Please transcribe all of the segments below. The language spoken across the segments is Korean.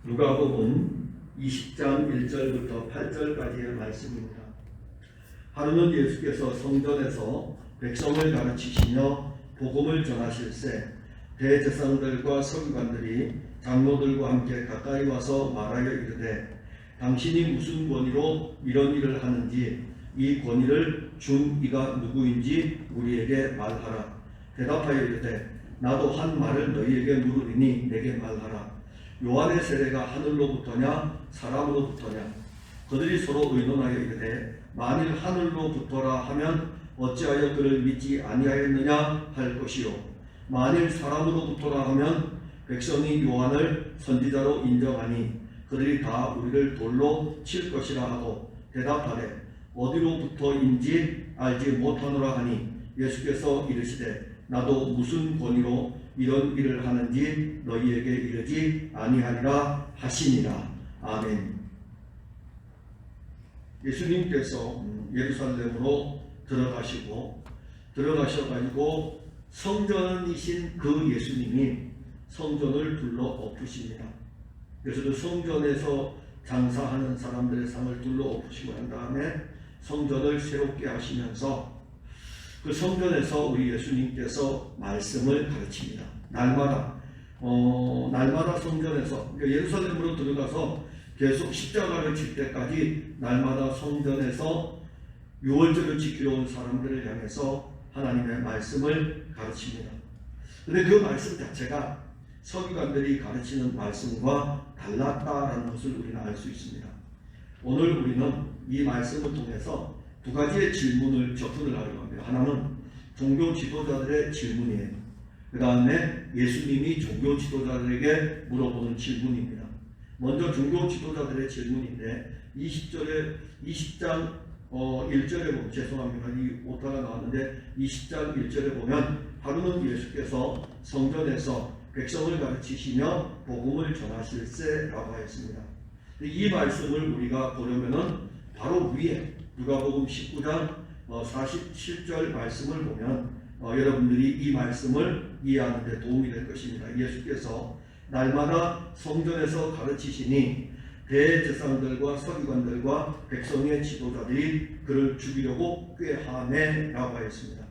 누가복음 20장 1절부터 8절까지의 말씀입니다. 하루는 예수께서 성전에서 백성을 가르치시며 복음을 전하실세 대제사장들과 서기관들이 장로들과 함께 가까이 와서 말하여 이르되 당신이 무슨 권위로 이런 일을 하는지 이 권위를 준 이가 누구인지 우리에게 말하라. 대답하여 이르되 나도 한 말을 너희에게 물으리니 내게 말하라. 요한의 세례가 하늘로부터냐 사람으로부터냐? 그들이 서로 의논하여 이르되 만일 하늘로부터라 하면 어찌하여 그를 믿지 아니하였느냐 할 것이요 만일 사람으로부터라 하면 백성이 요한을 선지자로 인정하니 그들이 다 우리를 돌로 칠 것이라 하고 대답하되 어디로부터인지 알지 못하노라 하니 예수께서 이르시되 나도 무슨 권위로 이런 일을 하는지 너희에게 이르지 아니하리라 하시니라. 아멘. 예수님께서 예루살렘으로 들어가셔가지고 성전이신 그 예수님이 성전을 둘러 엎으십니다. 그래서 그 성전에서 장사하는 사람들의 상을 둘러 엎으시고 난 다음에 성전을 새롭게 하시면서 그 성전에서 우리 예수님께서 말씀을 가르칩니다. 날마다 성전에서 그러니까 예루살렘으로 들어가서 계속 십자가를 칠 때까지 날마다 성전에서 유월절을 지키러 온 사람들을 향해서 하나님의 말씀을 가르칩니다. 그런데 그 말씀 자체가 서기관들이 가르치는 말씀과 달랐다라는 것을 우리는 알 수 있습니다. 오늘 우리는 이 말씀을 통해서 두 가지의 질문을 접근을 하려고 합니다. 하나는 종교 지도자들의 질문이에요. 그 다음에 예수님이 종교 지도자들에게 물어보는 질문입니다. 먼저 종교 지도자들의 질문인데 20장 1절에 보면 죄송합니다. 이 오타가 나왔는데 20장 1절에 보면 하루는 예수께서 성전에서 백성을 가르치시며 복음을 전하실세라고 하였습니다. 이 말씀을 우리가 보려면은 바로 위에 누가복음 19장 47절 말씀을 보면 여러분들이 이 말씀을 이해하는 데 도움이 될 것입니다. 예수께서 날마다 성전에서 가르치시니 대제사장들과 서기관들과 백성의 지도자들이 그를 죽이려고 꾀하매라고 하였습니다.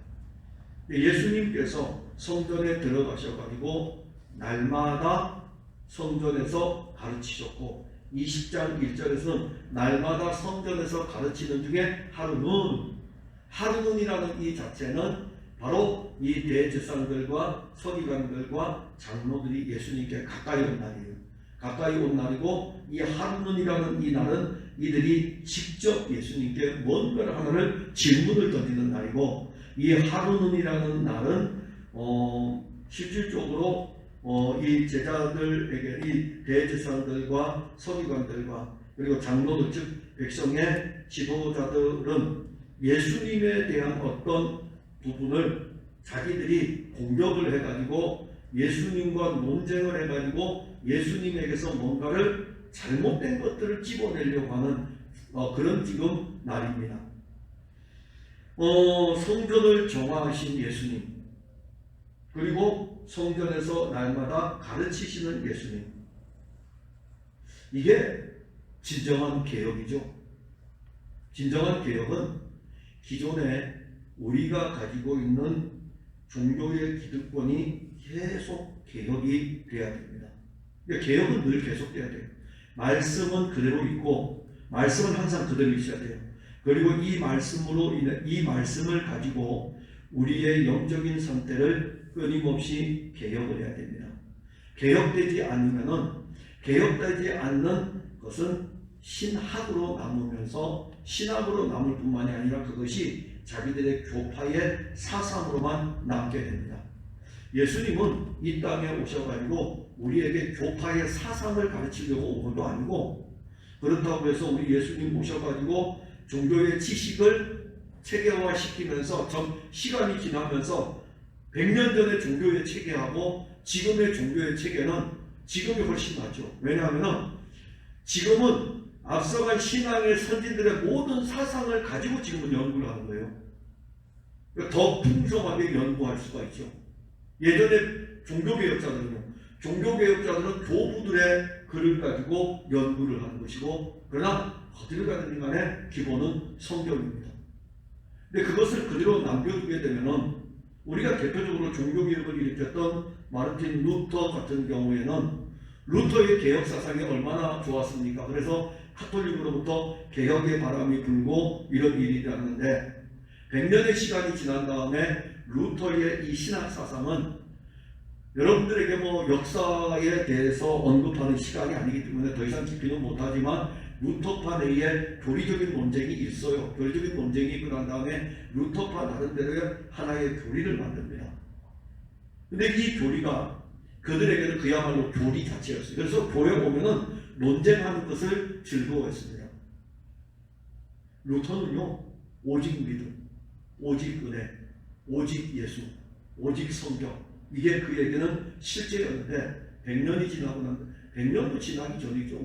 예수님께서 성전에 들어가셔가지고 날마다 성전에서 가르치셨고 20장 1절에서는 날마다 성전에서 가르치는 중에 하루는이라는 이 자체는 바로 이 대제사장들과 서기관들과 장로들이 예수님께 가까이 온 날이에요. 가까이 온 날이고 이 하루는이라는 이 날은 이들이 직접 예수님께 뭔가를 하나를 질문을 던지는 날이고 이 하루는이라는 날은 실질적으로 이 제자들에게 이 대제사장들과 서기관들과 그리고 장로들 즉 백성의 지도자들은 예수님에 대한 어떤 부분을 자기들이 공격을 해가지고 예수님과 논쟁을 해가지고 예수님에게서 뭔가를 잘못된 것들을 집어내려고 하는 그런 지금 날입니다. 성전을 정화하신 예수님 그리고 성전에서 날마다 가르치시는 예수님 이게 진정한 개혁이죠. 진정한 개혁은 기존에 우리가 가지고 있는 종교의 기득권이 계속 개혁이 돼야 됩니다. 그러니까 개혁은 늘 계속돼야 돼요. 말씀은 그대로 있고 말씀은 항상 그대로 있어야 돼요. 그리고 이 말씀으로 인해 이 말씀을 가지고 우리의 영적인 상태를 끊임없이 개혁을 해야 됩니다. 개혁되지 않는 것은 신학으로 남으면서 신학으로 남을 뿐만이 아니라 그것이 자기들의 교파의 사상으로만 남게 됩니다. 예수님은 이 땅에 오셔가지고 우리에게 교파의 사상을 가르치려고 온 것도 아니고 그렇다고 해서 우리 예수님 오셔가지고 종교의 지식을 체계화시키면서 시간이 지나면서 100년 전의 종교의 체계하고 지금의 종교의 체계는 지금이 훨씬 낫죠. 왜냐하면 지금은 앞서간 신앙의 선진들의 모든 사상을 가지고 지금은 연구를 하는 거예요. 더 풍성하게 연구할 수가 있죠. 예전에 종교개혁자들은요. 종교개혁자들은 교부들의 글을 가지고 연구를 하는 것이고, 그러나 어디를 가든 간에 기본은 성경입니다. 근데 그것을 그대로 남겨두게 되면은 우리가 대표적으로 종교개혁을 일으켰던 마르틴 루터 같은 경우에는 루터의 개혁 사상이 얼마나 좋았습니까? 그래서 카톨릭으로부터 개혁의 바람이 불고 이런 일이 일어났는데, 100년의 시간이 지난 다음에 루터의 이 신학 사상은 여러분들에게 뭐 역사에 대해서 언급하는 시간이 아니기 때문에 더 이상 깊이는 못하지만, 루터파 내에 교리적인 논쟁이 있어요. 교리적인 논쟁이 있고 난 다음에 루터파 나름대로의 하나의 교리를 만듭니다. 근데 이 교리가 그들에게는 그야말로 교리 자체였어요. 그래서 교회 보면은 논쟁하는 것을 즐거워했습니다. 루터는요, 오직 믿음, 오직 은혜, 오직 예수, 오직 성경, 이게 그에게는 실제였는데, 100년이 지나고 난 100년도 지나기 전이죠.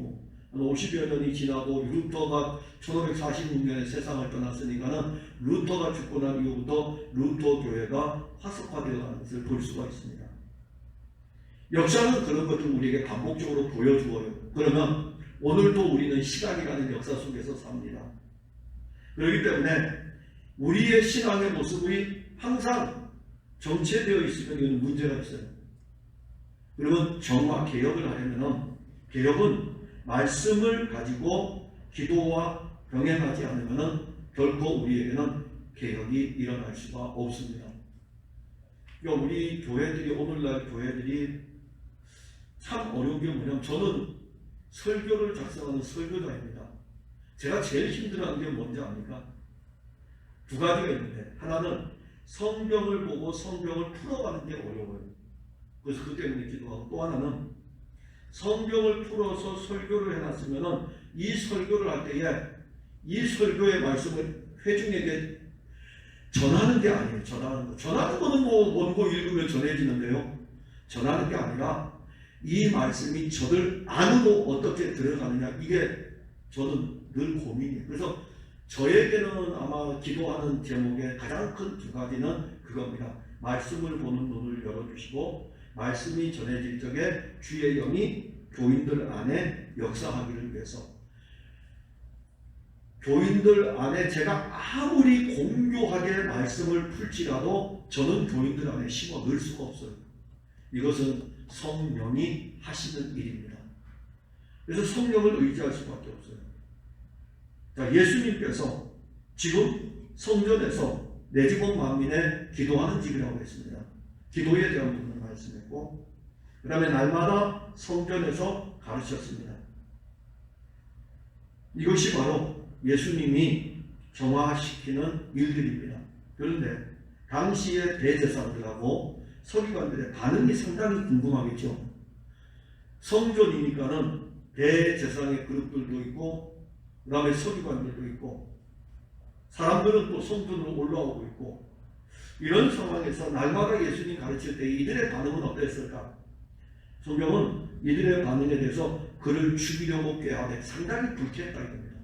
한 50여 년이 지나고 루터가 1546년에 세상을 떠났으니까는 루터가 죽고 난 이후부터 루터 교회가 화석화되어 가는 것을 볼 수가 있습니다. 역사는 그런 것을 우리에게 반복적으로 보여주어요. 그러면 오늘도 우리는 시간이라는 역사 속에서 삽니다. 그렇기 때문에 우리의 신앙의 모습이 항상 정체되어 있으면 이건 문제가 있어요. 그러면 정화 개혁을 하려면, 개혁은 말씀을 가지고 기도와 병행하지 않으면 결코 우리에게는 개혁이 일어날 수가 없습니다. 그러니까 우리 교회들이, 오늘날 교회들이 참 어려운 게 뭐냐면, 저는 설교를 작성하는 설교자입니다. 제가 제일 힘들어하는 게 뭔지 압니까? 두 가지가 있는데, 하나는 성경을 보고 성경을 풀어가는 게 어려워요. 그래서 그 때문에 기도하고, 또 하나는 성경을 풀어서 설교를 해놨으면은 이 설교를 할 때에 이 설교의 말씀을 회중에게 전하는 게 아니에요. 전하는 거는 뭐 원고 읽으면 전해지는데요. 전하는 게 아니라 이 말씀이 저들 안으로 어떻게 들어가느냐, 이게 저는 늘 고민이에요. 그래서 저에게는 아마 기도하는 제목의 가장 큰 두 가지는 그겁니다. 말씀을 보는 눈을 열어주시고, 말씀이 전해질 적에 주의 영이 교인들 안에 역사하기를 위해서. 교인들 안에 제가 아무리 공교하게 말씀을 풀지라도 저는 교인들 안에 심어 넣을 수가 없어요. 이것은 성령이 하시는 일입니다. 그래서 성령을 의지할 수밖에 없어요. 자, 예수님께서 지금 성전에서 내 집은 만민의 기도하는 집이라고 했습니다. 기도에 대한 부분을 말씀했고, 그 다음에 날마다 성전에서 가르쳤습니다. 이것이 바로 예수님이 정화시키는 일들입니다. 그런데 당시의 대제사장들하고 서기관들의 반응이 상당히 궁금하겠죠. 성전이니까는 대제사장의 그룹들도 있고, 그 다음에 서기관들도 있고, 사람들은 또 성전으로 올라오고 있고, 이런 상황에서 날마다 예수님 가르칠 때 이들의 반응은 어땠을까? 성경은 이들의 반응에 대해서 그를 죽이려고 꾀하되 상당히 불쾌했다 이겁니다.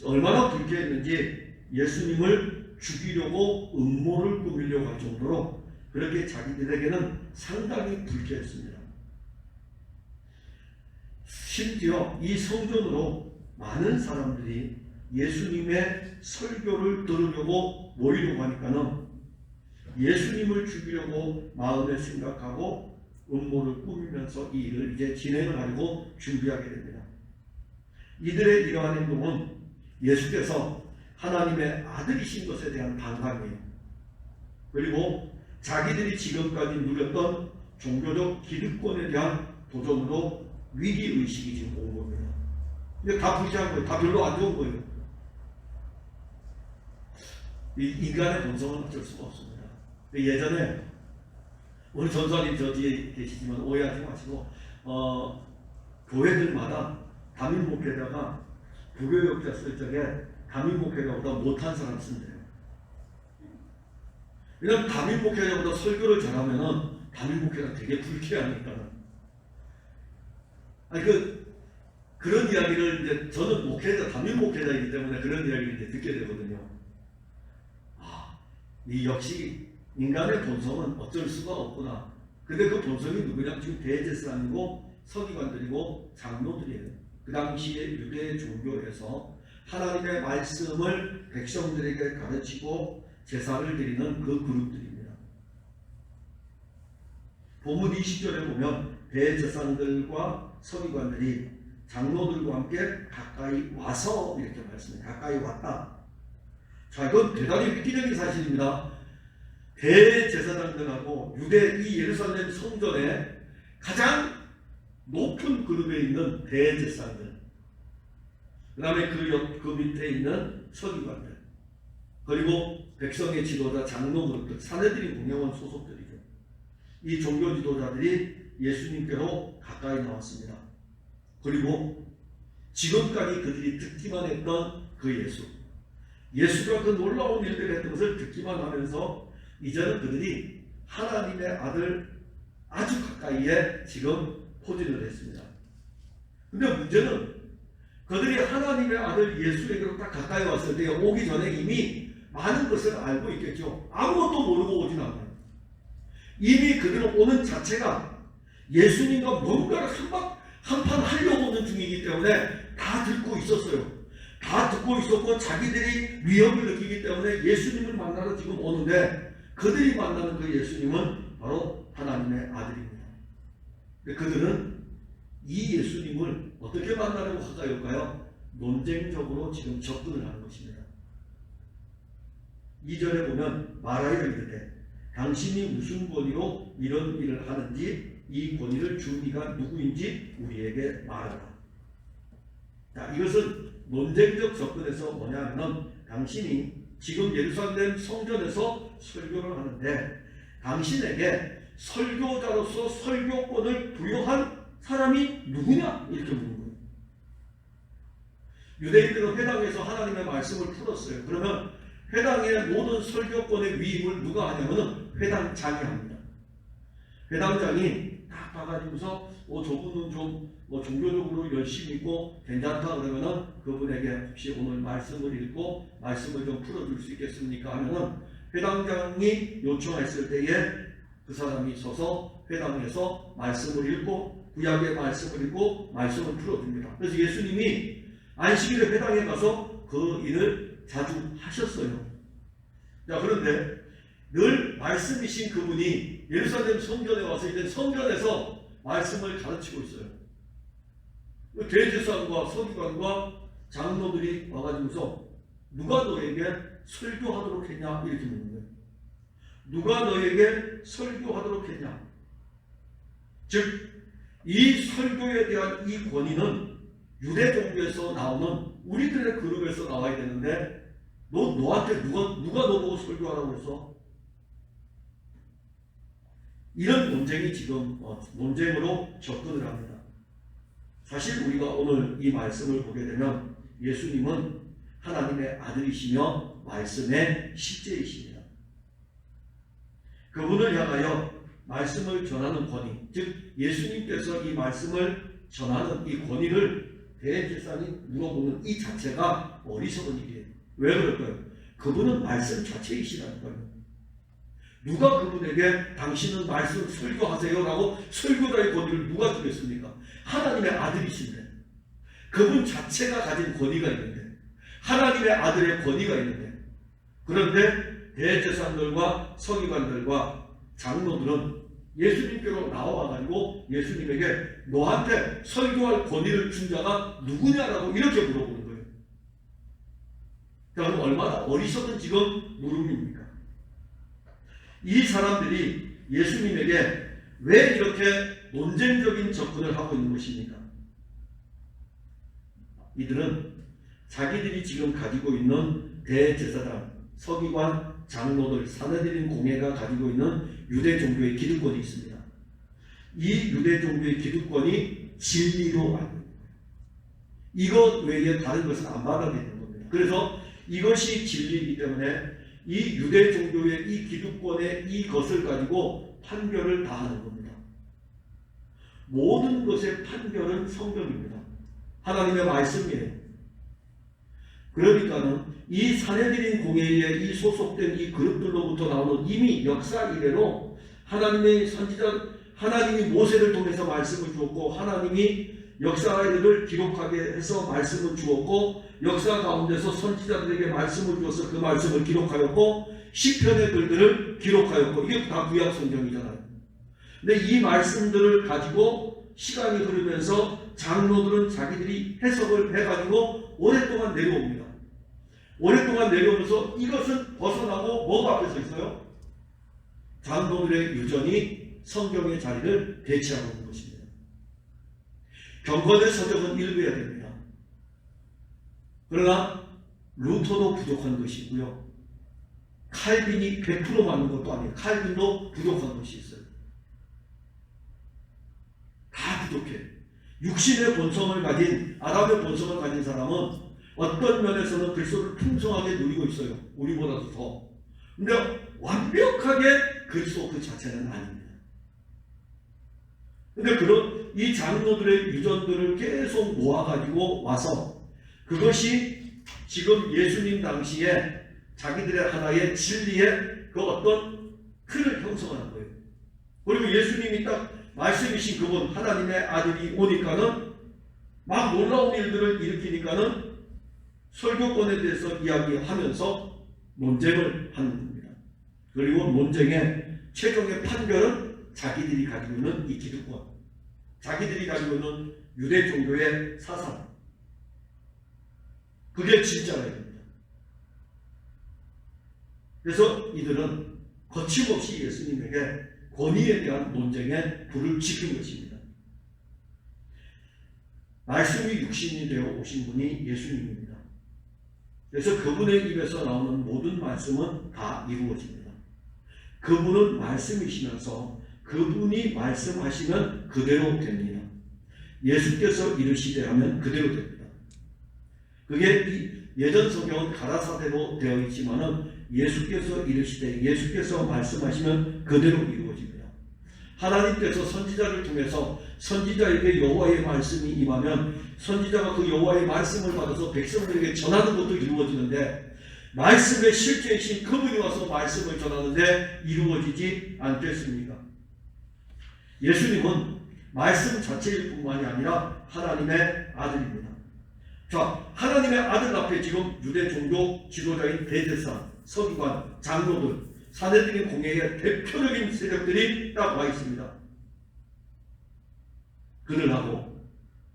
얼마나 불쾌했는지 예수님을 죽이려고 음모를 꾸미려고 할 정도로 그렇게 자기들에게는 상당히 불쾌했습니다. 심지어 이 성전으로 많은 사람들이 예수님의 설교를 들으려고 모이려고 하니까는 예수님을 죽이려고 마음에 생각하고 음모를 꾸미면서 이 일을 이제 진행을 하려고 준비하게 됩니다. 이들의 이러한 행동은 예수께서 하나님의 아들이신 것에 대한 반감이에요. 그리고 자기들이 지금까지 누렸던 종교적 기득권에 대한 도전으로 위기의식이 지금 온 겁니다. 근데 다 불쾌한 거예요. 다 별로 안 좋은 거예요. 인간의 본성은 어쩔 수가 없습니다. 예전에 우리 전사님 저 뒤에 계시지만 오해하지 마시고, 교회들마다 담임 목회자가 부교역자 쓸 적에 담임 목회자보다 못한 사람 쓴대요. 왜냐하면 담임 목회자보다 설교를 잘하면은 담임 목회자 되게 불쾌하니까. 아니 그런 이야기를 이제 저는 목회자, 담임 목회자이기 때문에 그런 이야기를 이제 듣게 되거든요. 이 역시 인간의 본성은 어쩔 수가 없구나. 근데 그 본성이 누구냐? 지금 대제사장이고 서기관들이고 장로들이에요. 그 당시에 유대 종교에서 하나님의 말씀을 백성들에게 가르치고 제사를 드리는 그 그룹들입니다. 본문 20절에 보면 대제사장들과 서기관들이 장로들과 함께 가까이 와서 이렇게 말씀해요. 가까이 왔다. 자, 이건 대단히 획기적인 사실입니다. 대제사장들하고 유대 이 예루살렘 성전에 가장 높은 그룹에 있는 대제사장들, 그 다음에 그 밑에 있는 서기관들, 그리고 백성의 지도자 장로 그룹들, 사내들이 공영원 소속들이죠. 이 종교 지도자들이 예수님께로 가까이 나왔습니다. 그리고 지금까지 그들이 듣기만 했던 그 예수가 그 놀라운 일들을 했던 것을 듣기만 하면서 이제는 그들이 하나님의 아들 아주 가까이에 지금 포진을 했습니다. 근데 문제는 그들이 하나님의 아들 예수에게로 딱 가까이 왔을 때 오기 전에 이미 많은 것을 알고 있겠죠. 아무것도 모르고 오진 않아요. 이미 그들은 오는 자체가 예수님과 뭔가를 한판 하려고 오는 중이기 때문에 다 듣고 있었어요. 다 듣고 있었고 자기들이 위협을 느끼기 때문에 예수님을 만나러 지금 오는데 그들이 만나는 그 예수님은 바로 하나님의 아들입니다. 그들은 이 예수님을 어떻게 만나려고 가까이 올까요? 논쟁적으로 지금 접근을 하는 것입니다. 2절에 보면 말하여 이르되 당신이 무슨 권위로 이런 일을 하는지 이 권위를 준 이가 누구인지 우리에게 말하라. 자, 이것은 논쟁적 접근에서 뭐냐면 당신이 지금 예루살렘 성전에서 설교를 하는데 당신에게 설교자로서 설교권을 부여한 사람이 누구냐? 이렇게 묻는 거예요. 유대인들은 회당에서 하나님의 말씀을 풀었어요. 그러면 회당의 모든 설교권의 위임을 누가 하냐면 회당장이 합니다. 회당장이 딱 봐가지고서 저분은 좀 종교적으로 열심히 있고 괜찮다 그러면은 그분에게 혹시 오늘 말씀을 읽고 말씀을 좀 풀어줄 수 있겠습니까? 하면은 회당장이 요청했을 때에 그 사람이 서서 회당에서 말씀을 읽고 구약의 말씀을 읽고 말씀을 풀어줍니다. 그래서 예수님이 안식일에 회당에 가서 그 일을 자주 하셨어요. 자, 그런데 늘 말씀이신 그분이 예루살렘 성전에 와서 이제 성전에서 말씀을 가르치고 있어요. 대제사장과 서기관과 장로들이 와가지고서 누가 너에게 설교하도록 했냐 이렇게 묻는 거예요. 누가 너에게 설교하도록 했냐. 즉 이 설교에 대한 이 권위는 유대 종교에서 나오는 우리들의 그룹에서 나와야 되는데 너한테 누가 너보고 설교하라고 했어? 이런 논쟁이 지금 논쟁으로 접근을 합니다. 사실 우리가 오늘 이 말씀을 보게 되면 예수님은 하나님의 아들이시며 말씀의 실제이십니다. 그분을 향하여 말씀을 전하는 권위, 즉 예수님께서 이 말씀을 전하는 이 권위를 대제사장이 물어보는 이 자체가 어리석은 일이에요. 왜 그럴까요? 그분은 말씀 자체이시라니까요. 누가 그분에게 당신은 말씀 설교하세요 라고 설교자의 권위를 누가 주겠습니까? 하나님의 아들이신데, 그분 자체가 가진 권위가 있는데, 하나님의 아들의 권위가 있는데, 그런데 대제사장들과 서기관들과 장로들은 예수님께로 나와가지고 예수님에게 너한테 설교할 권위를 준 자가 누구냐라고 이렇게 물어보는 거예요. 그럼 얼마나 어리석은 지금 물음입니까? 이 사람들이 예수님에게 왜 이렇게 논쟁적인 접근을 하고 있는 것입니까? 이들은 자기들이 지금 가지고 있는 대제사장, 서기관, 장로들, 사내들인 공회가 가지고 있는 유대 종교의 기득권이 있습니다. 이 유대 종교의 기득권이 진리로 알고 있는 거예요. 이것 외에 다른 것은 안 받아들이는 겁니다. 그래서 이것이 진리이기 때문에 이 유대 종교의 이 기득권의 이것을 가지고 판결을 다 하는 겁니다. 모든 것의 판결은 성경입니다. 하나님의 말씀이에요. 그러니까는 이 사내들인 공회에 이 소속된 이 그룹들로부터 나오는 이미 역사 이래로 하나님의 선지자 하나님이 모세를 통해서 말씀을 주었고 하나님이 역사를 기록하게 해서 말씀을 주었고 역사 가운데서 선지자들에게 말씀을 주어서 그 말씀을 기록하였고 시편의 글들을 기록하였고 이게 다 구약 성경이잖아요. 근데 이 말씀들을 가지고 시간이 흐르면서 장로들은 자기들이 해석을 해가지고 오랫동안 내려옵니다. 오랫동안 내려오면서 이것은 벗어나고 뭐가 앞에 서 있어요? 장로들의 유전이 성경의 자리를 대체하고 있는 것입니다. 경건의 서적은 읽어야 됩니다. 그러나 루터도 부족한 것이고요. 칼빈이 100% 맞는 것도 아니에요. 칼빈도 부족한 것이 있어요. 다 부족해. 육신의 본성을 가진 아담의 본성을 가진 사람은 어떤 면에서는 그리스도를 풍성하게 누리고 있어요. 우리보다도 더. 근데 완벽하게 그리스도 그 자체는 아닙니다. 근데 그런 이 장로들의 유전들을 계속 모아가지고 와서 그것이 지금 예수님 당시에 자기들의 하나의 진리의 그 어떤 틀을 형성하는 거예요. 그리고 예수님이 딱 말씀이신 그분 하나님의 아들이 오니까는 막 놀라운 일들을 일으키니까는 설교권에 대해서 이야기하면서 논쟁을 하는 겁니다. 그리고 논쟁의 최종의 판결은 자기들이 가지고 있는 이 기득권, 자기들이 가지고 있는 유대 종교의 사상, 그게 진짜라 이겁니다. 그래서 이들은 거침없이 예수님에게 권위에 대한 논쟁에 불을 지핀 것입니다. 말씀이 육신이 되어 오신 분이 예수님입니다. 그래서 그분의 입에서 나오는 모든 말씀은 다 이루어집니다. 그분은 말씀이시면서 그분이 말씀하시면 그대로 됩니다. 예수께서 이르시되 하면 그대로 됩니다. 그게 예전 성경은 가라사대로 되어 있지만은 예수께서 이르시되 예수께서 말씀하시면 그대로 이루어집니다. 하나님께서 선지자를 통해서 선지자에게 여호와의 말씀이 임하면 선지자가 그 여호와의 말씀을 받아서 백성들에게 전하는 것도 이루어지는데 말씀의 실제이신 그분이 와서 말씀을 전하는데 이루어지지 않겠습니까? 예수님은 말씀 자체일 뿐만이 아니라 하나님의 아들입니다. 자, 하나님의 아들 앞에 지금 유대 종교 지도자인 대제사, 서기관, 장로들, 사내들인 공회의 대표적인 세력들이 딱 와 있습니다. 그들하고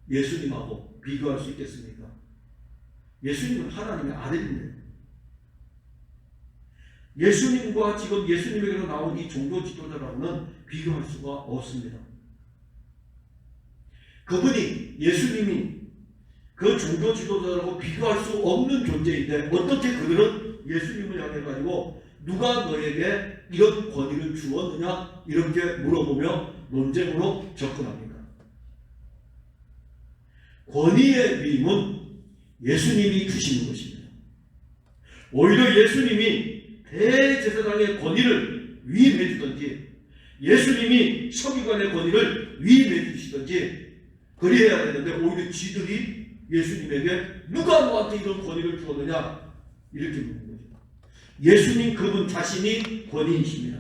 예수님하고 비교할 수 있겠습니까? 예수님은 하나님의 아들인데 예수님과 지금 예수님에게로 나온 이 종교 지도자라고는 비교할 수가 없습니다. 그분이 예수님이 그 종교 지도자라고 비교할 수 없는 존재인데 어떻게 그들은 예수님을 향해 가지고 누가 너에게 이런 권위를 주었느냐 이렇게 물어보며 논쟁으로 접근합니다. 권위의 위임은 예수님이 주시는 것입니다. 오히려 예수님이 대제사장의 권위를 위임해 주든지 예수님이 서기관의 권위를 위임해 주시든지 그래야 되는데 오히려 지들이 예수님에게 누가 너한테 이런 권위를 주었느냐 이렇게 묻는 거죠. 예수님 그분 자신이 권위이십니다.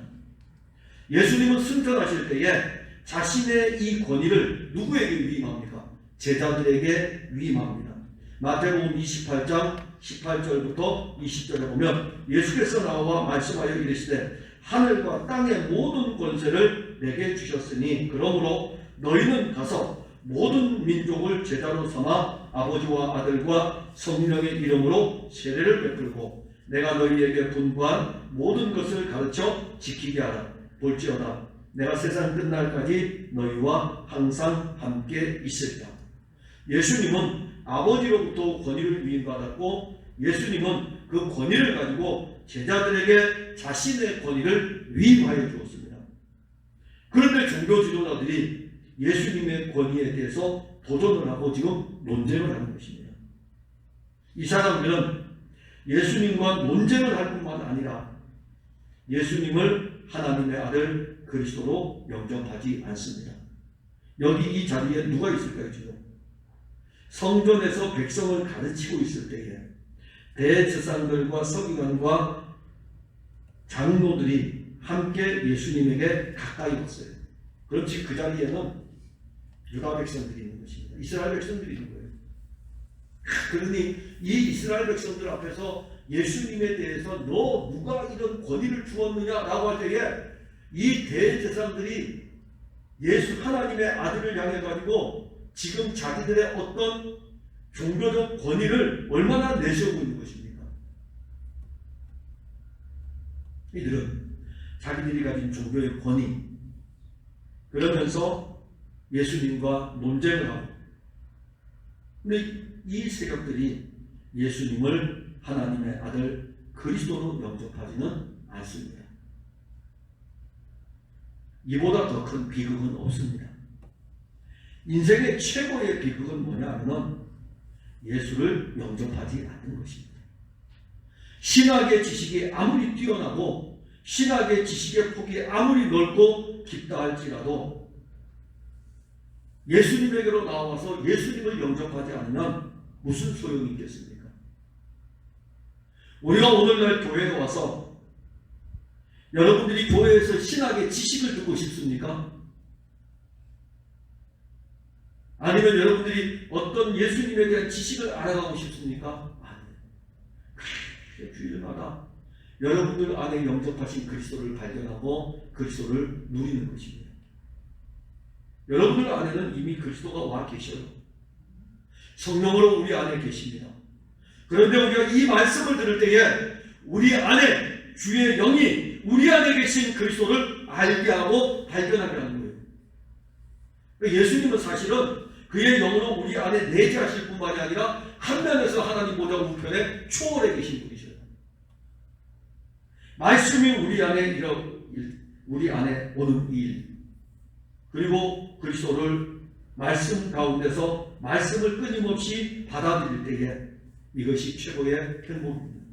예수님은 승천하실 때에 자신의 이 권위를 누구에게 위임합니까? 제자들에게 위임합니다. 마태복음 28장 18절부터 20절에 보면 예수께서 나와 말씀하여 이르시되 하늘과 땅의 모든 권세를 내게 주셨으니 그러므로 너희는 가서 모든 민족을 제자로 삼아 아버지와 아들과 성령의 이름으로 세례를 베풀고 내가 너희에게 분부한 모든 것을 가르쳐 지키게 하라. 볼지어다 내가 세상 끝날까지 너희와 항상 함께 있으리라. 예수님은 아버지로부터 권위를 위임받았고 예수님은 그 권위를 가지고 제자들에게 자신의 권위를 위임하여 주었습니다. 그런데 종교 지도자들이 예수님의 권위에 대해서 도전을 하고 지금 논쟁을 하는 것입니다. 이 사람들은 예수님과 논쟁을 할 뿐만 아니라 예수님을 하나님의 아들 그리스도로 영접하지 않습니다. 여기 이 자리에 누가 있을까요? 지금 성전에서 백성을 가르치고 있을 때에 대제사장들과 서기관과 장로들이 함께 예수님에게 가까이 왔어요. 그렇지 그 자리에는 유다 백성들이 있는 것입니다. 이스라엘 백성들이 있는 거예요. 그러니 이 이스라엘 백성들 앞에서 예수님에 대해서 너 누가 이런 권위를 주었느냐라고 할 때에 이 대제사장들이 예수 하나님의 아들을 향해 가지고 지금 자기들의 어떤 종교적 권위를 얼마나 내세우고 있는 것입니까? 이들은 자기들이 가진 종교의 권위 그러면서 예수님과 논쟁을 하고 근데 이 세력들이 예수님을 하나님의 아들 그리스도로 영접하지는 않습니다. 이보다 더 큰 비극은 없습니다. 인생의 최고의 비극은 뭐냐면 예수를 영접하지 않는 것입니다. 신학의 지식이 아무리 뛰어나고 신학의 지식의 폭이 아무리 넓고 깊다 할지라도 예수님에게로 나와서 예수님을 영접하지 않으면 무슨 소용이 있겠습니까? 우리가 오늘날 교회에 와서 여러분들이 교회에서 신학의 지식을 듣고 싶습니까? 아니면 여러분들이 어떤 예수님에 대한 지식을 알아가고 싶습니까? 아니에요. 주일마다 여러분들 안에 영접하신 그리스도를 발견하고 그리스도를 누리는 것입니다. 여러분들 안에는 이미 그리스도가 와 계셔요. 성령으로 우리 안에 계십니다. 그런데 우리가 이 말씀을 들을 때에 우리 안에 주의 영이 우리 안에 계신 그리스도를 알게 하고 발견하게 하는 거예요. 예수님은 사실은 그의 영으로 우리 안에 내재하실 뿐만이 아니라 한 면에서 하나님 보좌 우편에 초월해 계신 분이셔요. 말씀이 우리 안에 오는 일 그리고 그리스도를 말씀 가운데서 말씀을 끊임없이 받아들일 때에 이것이 최고의 행복입니다.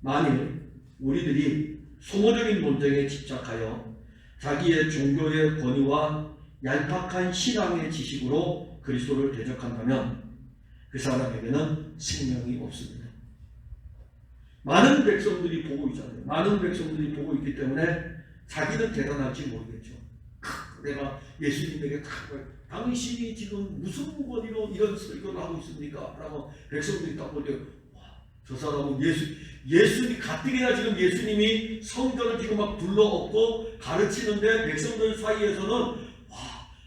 만일 우리들이 소모적인 논쟁에 집착하여 자기의 종교의 권위와 얄팍한 신앙의 지식으로 그리스도를 대적한다면 그 사람에게는 생명이 없습니다. 많은 백성들이 보고 있잖아요. 많은 백성들이 보고 있기 때문에 자기는 대단할지 모르겠죠. 내가 예수님에게 당신이 지금 무슨 권위로 이런 설교를 하고 있습니까? 라고 백성들이 딱 볼 때 저 사람은 예수님 가뜩이나 지금 예수님이 성전을 지금 막 둘러엎고 가르치는데 백성들 사이에서는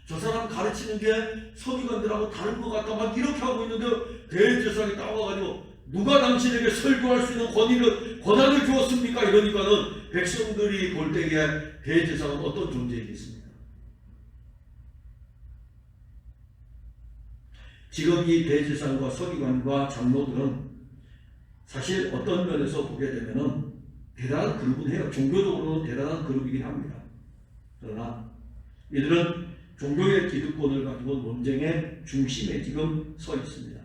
저 사람 가르치는 게 서기관들하고 다른 것 같다 막 이렇게 하고 있는데 대제사장이 따와가지고 누가 당신에게 설교할 수 있는 권한을 주었습니까? 이러니까는 백성들이 볼 때에 대제사장은 어떤 존재이겠습니까? 지금 이 대제사장과 서기관과 장로들은 사실 어떤 면에서 보게 되면은 대단한 그룹은 해요. 종교적으로는 대단한 그룹이긴 합니다. 그러나 이들은 종교의 기득권을 가지고 논쟁의 중심에 지금 서 있습니다.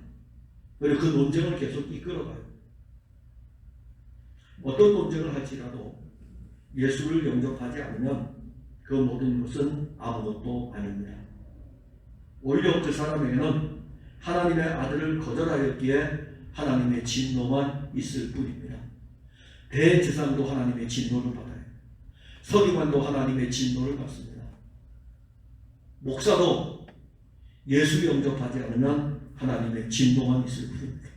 그리고 그 논쟁을 계속 이끌어가요. 어떤 논쟁을 할지라도 예수를 영접하지 않으면 그 모든 것은 아무것도 아닙니다. 오히려 그 사람에게는 하나님의 아들을 거절하였기에 하나님의 진노만 있을 뿐입니다. 대제사장도 하나님의 진노를 받아요. 서기관도 하나님의 진노를 받습니다. 목사도 예수 영접하지 않으면 하나님의 진노만 있을 뿐입니다.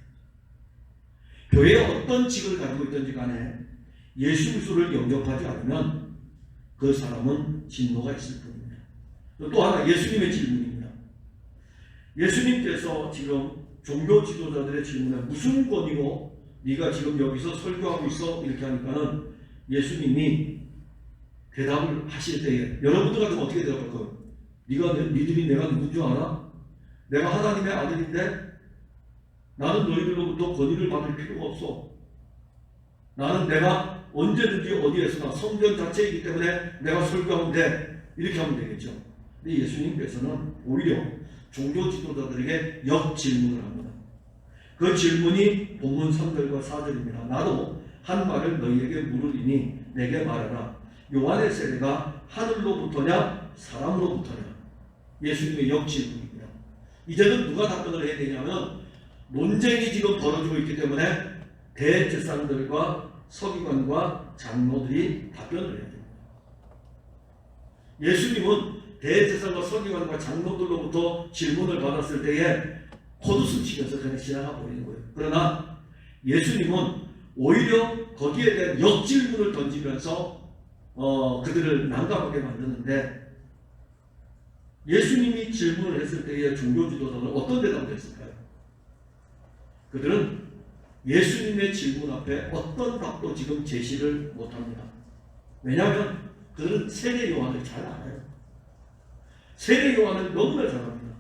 교회에 어떤 직을 가지고 있든지 간에 예수 그리스도를 영접하지 않으면 그 사람은 진노가 있을 뿐입니다. 또 하나 예수님의 질문입니다. 예수님께서 지금 종교 지도자들의 질문에 무슨 권위로 네가 지금 여기서 설교하고 있어? 이렇게 하니까는 예수님이 대답을 하실 때에 여러분들 같으면 어떻게 대답할까요? 니들이 내가 누군 줄 알아? 내가 하나님의 아들인데 나는 너희들로부터 권위를 받을 필요가 없어. 나는 내가 언제든지 어디에서나 성전 자체이기 때문에 내가 설교하면 돼. 이렇게 하면 되겠죠. 근데 예수님께서는 오히려 종교 지도자들에게 역질문을 합니다. 그 질문이 본문 3절과 4절입니다. 나도 한 말을 너희에게 물으리니 내게 말하라. 요한의 세례가 하늘로부터냐 사람으로부터냐? 예수님의 역질문입니다. 이제는 누가 답변을 해야 되냐면 논쟁이 지금 벌어지고 있기 때문에 대제사장들과 서기관과 장로들이 답변을 해야 됩니다. 예수님은 대제사장과 서기관과 장로들로부터 질문을 받았을 때에 헛웃음 치면서 그냥 지나가 버리는 거예요. 그러나 예수님은 오히려 거기에 대한 역질문을 던지면서 그들을 난감하게 만드는데, 예수님이 질문을 했을 때에 종교 지도자는 어떤 대답을 했을까요? 그들은 예수님의 질문 앞에 어떤 답도 지금 제시를 못합니다. 왜냐하면 그들은 세례 요한을 잘 알아요. 세례 요한을 너무나 잘 압니다.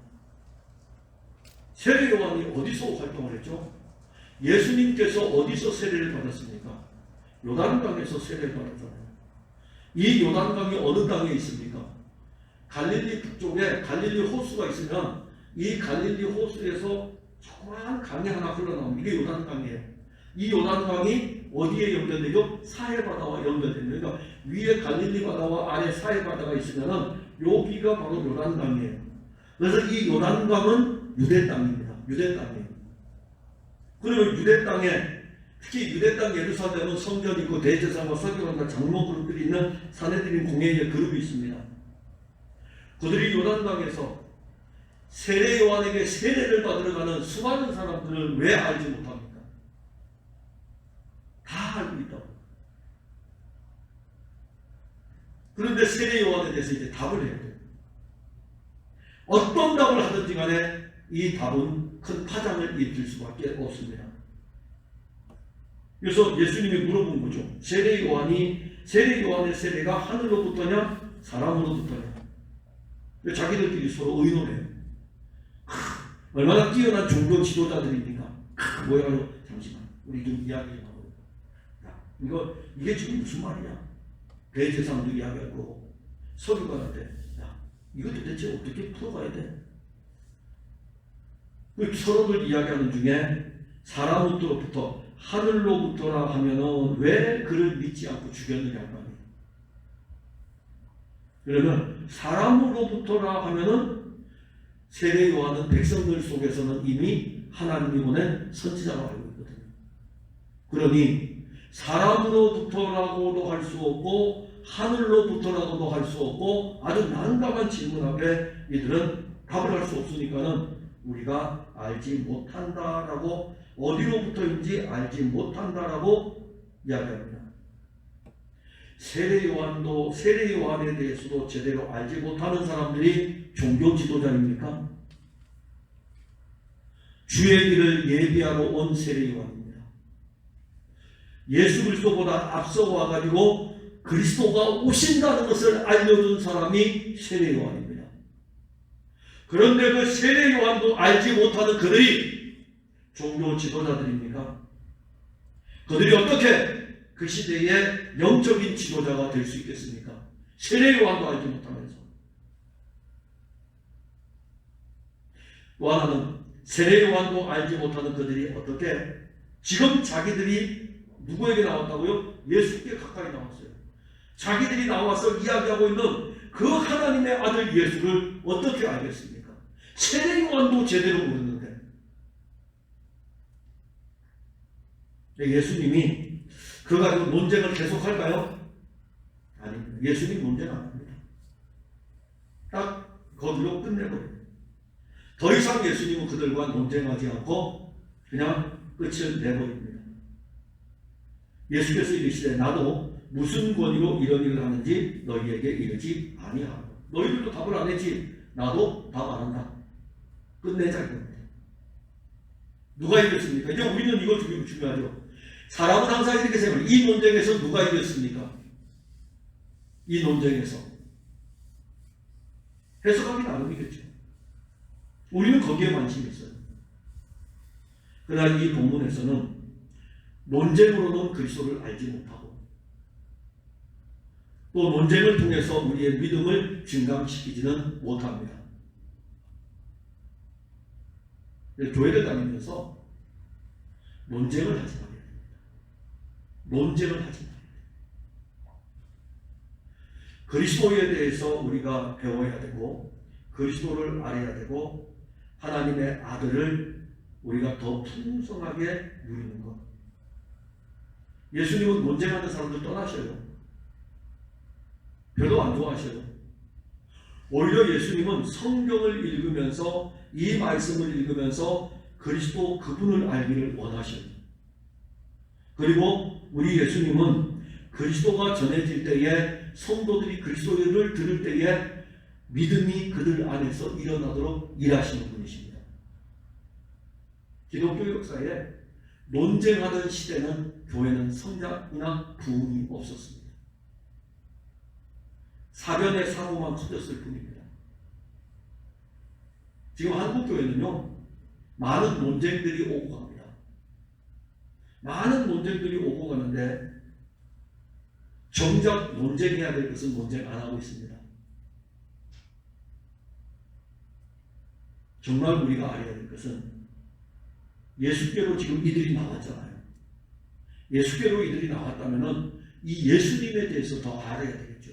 세례 요한이 어디서 활동을 했죠? 예수님께서 어디서 세례를 받았습니까? 요단강에서 세례를 받았잖아요. 이 요단강이 어느 땅에 있습니까? 갈릴리 북쪽에 갈릴리 호수가 있으면 이 갈릴리 호수에서 조그마한 강이 하나 흘러나옵니다. 이게 요단강이에요. 이 요단강이 어디에 연결되죠? 사해바다와 연결됩니다. 그러니까 위에 갈릴리 바다와 아래 사해바다가 있으면 여기가 바로 요단강이에요. 그래서 이 요단강은 유대 땅입니다. 유대 땅이에요. 그리고 유대 땅에, 특히 유대 땅 예루살렘은 성전이 있고 대제사장과 서기관과 장로 그룹들이 있는 사내들인 공회의 그룹이 있습니다. 그들이 요단강에서 세례 요한에게 세례를 받으러 가는 수많은 사람들을 왜 알지 못합니까? 다 알고 있다고. 그런데 세례 요한에 대해서 이제 답을 해야 돼요. 어떤 답을 하든지 간에 이 답은 큰 파장을 일으킬 수밖에 없습니다. 그래서 예수님이 물어본 거죠. 세례 요한의 세례가 하늘로부터냐 사람으로부터냐. 자기들끼리 서로 의논해요. 얼마나 뛰어난 종교 지도자들입니까? 뭐야, 잠시만, 우리 좀 이야기 좀 하고. 이게 지금 무슨 말이냐? 대제사장도 이야기할 거고, 서기관한테, 야, 이거 도대체 어떻게 풀어가야 돼? 서로들 이야기하는 중에 사람으로부터 하늘로부터라 하면은 왜 그를 믿지 않고 죽였느냐 말이에요. 그러면 사람으로부터라 하면은 세례 요한은 백성들 속에서는 이미 하나님이 보낸 선지자가 알고 있거든요. 그러니 사람으로부터라고도 할 수 없고 하늘로부터라고도 할 수 없고 아주 난감한 질문 앞에 이들은 답을 할 수 없으니까는 우리가 알지 못한다라고, 어디로부터인지 알지 못한다라고 이야기합니다. 세례 요한에 대해서도 제대로 알지 못하는 사람들이 종교 지도자입니까? 주의 길을 예비하러 온 세례 요한입니다. 예수 그리스도보다 앞서 와가지고 그리스도가 오신다는 것을 알려준 사람이 세례 요한입니다. 그런데 그 세례 요한도 알지 못하는 그들이 종교 지도자들입니까? 그들이 어떻게 그 시대의 영적인 지도자가 될 수 있겠습니까? 세례 요한도 알지 못하면서. 또 하나는 세례 요한도 알지 못하는 그들이 어떻게 지금 자기들이 누구에게 나왔다고요? 예수께 가까이 나왔어요. 자기들이 나와서 이야기하고 있는 그 하나님의 아들 예수를 어떻게 알겠습니까? 세례 요한도 제대로 모르는데. 예수님이 그거 가지고 논쟁을 계속할까요? 아닙니다. 예수님 논쟁 안 합니다. 딱 거기로 끝내버려요. 더 이상 예수님은 그들과 논쟁하지 않고 그냥 끝을 내버립니다. 예수께서 이르시되 나도 무슨 권위로 이런 일을 하는지 너희에게 이르지 아니하노. 너희들도 답을 안 했지. 나도 답 안 한다. 끝내자 이겁니다. 누가 이겼습니까? 이제 우리는 이거 중요하죠. 사람은 항상 이렇게 생각해요. 이 논쟁에서 누가 이겼습니까? 이 논쟁에서 해석하기 나름이겠죠. 우리는 거기에 관심이 있어요. 그러나 이 본문에서는 논쟁으로는 그리스도를 알지 못하고 또 논쟁을 통해서 우리의 믿음을 증강시키지는 못합니다. 교회를 다니면서 논쟁을 하지 말아야 됩니다. 논쟁을 하지 말아야 됩니다. 그리스도에 대해서 우리가 배워야 되고 그리스도를 알아야 되고 하나님의 아들을 우리가 더 풍성하게 누리는 것. 예수님은 논쟁하는 사람들 떠나셔요. 별로 안 좋아하셔요. 오히려 예수님은 성경을 읽으면서 이 말씀을 읽으면서 그리스도 그분을 알기를 원하십니다. 그리고 우리 예수님은 그리스도가 전해질 때에 성도들이 그리스도를 들을 때에 믿음이 그들 안에서 일어나도록 일하시는 분이십니다. 기독교 역사에 논쟁하던 시대는 교회는 성장이나 부흥이 없었습니다. 사변의 사고만 커졌을 뿐입니다. 지금 한국교회는요, 많은 논쟁들이 오고 갑니다. 많은 논쟁들이 오고 가는데 정작 논쟁해야 될 것은 논쟁 안 하고 있습니다. 정말 우리가 알아야 될 것은 예수께로 지금 이들이 나왔잖아요. 예수께로 이들이 나왔다면 이 예수님에 대해서 더 알아야 되겠죠.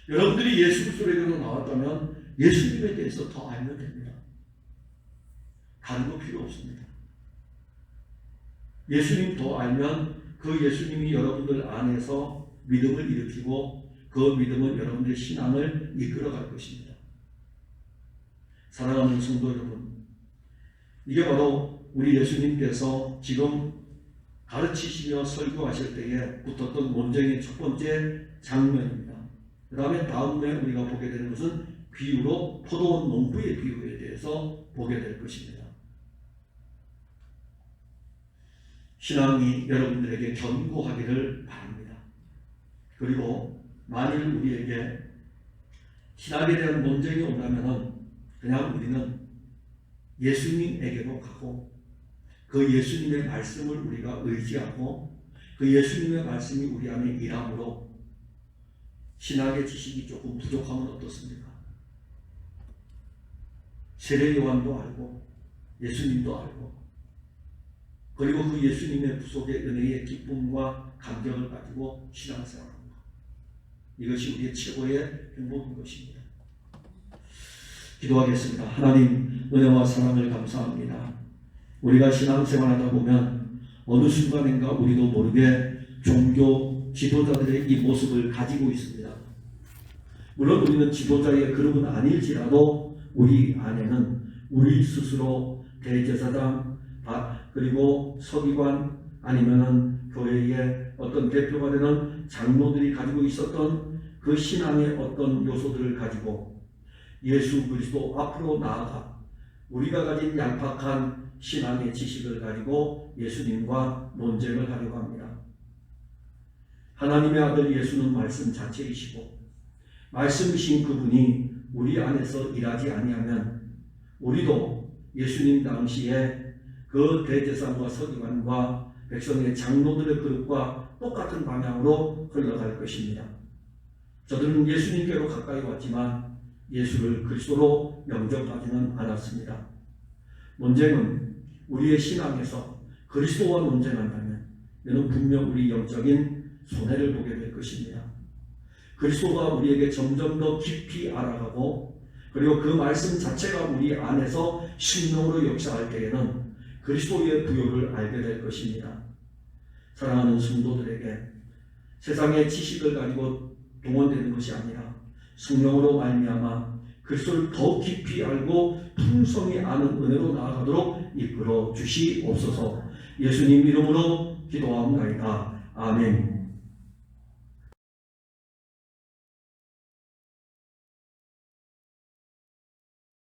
여러분들이 예수 그리스도에게로 나왔다면 예수님에 대해서 더 알면 됩니다. 다른 거 필요 없습니다. 예수님 더 알면 그 예수님이 여러분들 안에서 믿음을 일으키고 그 믿음은 여러분들의 신앙을 이끌어갈 것입니다. 사랑하는 성도 여러분, 이게 바로 우리 예수님께서 지금 가르치시며 설교하실 때에 붙었던 논쟁의 첫 번째 장면입니다. 그 다음에 우리가 보게 되는 것은 비유로 포도원 농부의 비유에 대해서 보게 될 것입니다. 신앙이 여러분들에게 견고하기를 바랍니다. 그리고 만일 우리에게 신앙에 대한 논쟁이 온다면 그냥 우리는 예수님에게로 가고 그 예수님의 말씀을 우리가 의지하고 그 예수님의 말씀이 우리 안에 일함으로 신학의 지식이 조금 부족하면 어떻습니까? 세례 요한도 알고 예수님도 알고 그리고 그 예수님의 구속의 은혜의 기쁨과 감격을 가지고 신앙생활합니다. 이것이 우리의 최고의 행복인 것입니다. 기도하겠습니다. 하나님 은혜와 사랑을 감사합니다. 우리가 신앙생활하다 보면 어느 순간인가 우리도 모르게 종교 지도자들의 이 모습을 가지고 있습니다. 물론 우리는 지도자의 그룹은 아닐지라도 우리 안에는 우리 스스로 대제사장 그리고 서기관 아니면은 교회의 어떤 대표가 되는 장로들이 가지고 있었던 그 신앙의 어떤 요소들을 가지고 예수 그리스도 앞으로 나아가 우리가 가진 얄팍한 신앙의 지식을 가지고 예수님과 논쟁을 하려고 합니다. 하나님의 아들 예수는 말씀 자체이시고 말씀이신 그분이 우리 안에서 일하지 아니하면 우리도 예수님 당시에 그 대제사장과 서기관과 백성의 장로들의 그릇과 똑같은 방향으로 흘러갈 것입니다. 저들은 예수님께로 가까이 왔지만 예수를 그리스도로 영접하지는 않았습니다. 논쟁은 우리의 신앙에서 그리스도와 논쟁한다면 이는 분명 우리 영적인 손해를 보게 될 것입니다. 그리스도가 우리에게 점점 더 깊이 알아가고 그리고 그 말씀 자체가 우리 안에서 심령으로 역사할 때에는 그리스도의 부요를 알게 될 것입니다. 사랑하는 성도들에게 세상의 지식을 가지고 동원되는 것이 아니라 성령으로 말미암아 그리스도를 더 깊이 알고 풍성히 아는 은혜로 나아가도록 이끌어 주시옵소서. 예수님 이름으로 기도하옵나이다. 아멘.